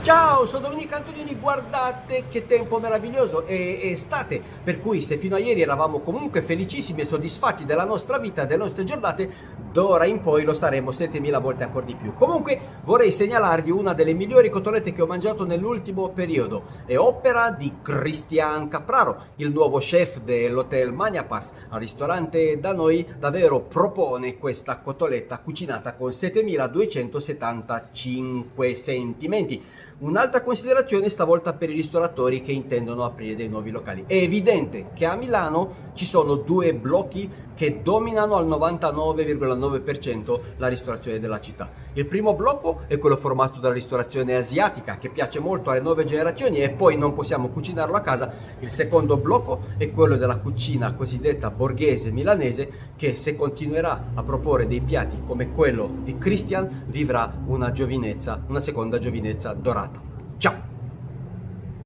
Ciao, sono Domenico Antonioni, guardate che tempo meraviglioso, è estate, per cui se fino a ieri eravamo comunque felicissimi e soddisfatti della nostra vita, delle nostre giornate, d'ora in poi lo saremo 7000 volte ancora di più. Comunque vorrei segnalarvi una delle migliori cotolette che ho mangiato nell'ultimo periodo, è opera di Cristian Capraro, il nuovo chef dell'Hotel Magnapars, al ristorante da noi, davvero propone questa cotoletta cucinata con 7275 sentimenti. Un'altra considerazione stavolta per i ristoratori che intendono aprire dei nuovi locali. È evidente che a Milano ci sono due blocchi che dominano al 99,9% la ristorazione della città. Il primo blocco è quello formato dalla ristorazione asiatica, che piace molto alle nuove generazioni e poi non possiamo cucinarlo a casa. Il secondo blocco è quello della cucina cosiddetta borghese milanese, che se continuerà a proporre dei piatti come quello di Christian vivrà una giovinezza, una seconda giovinezza dorata. Ciao!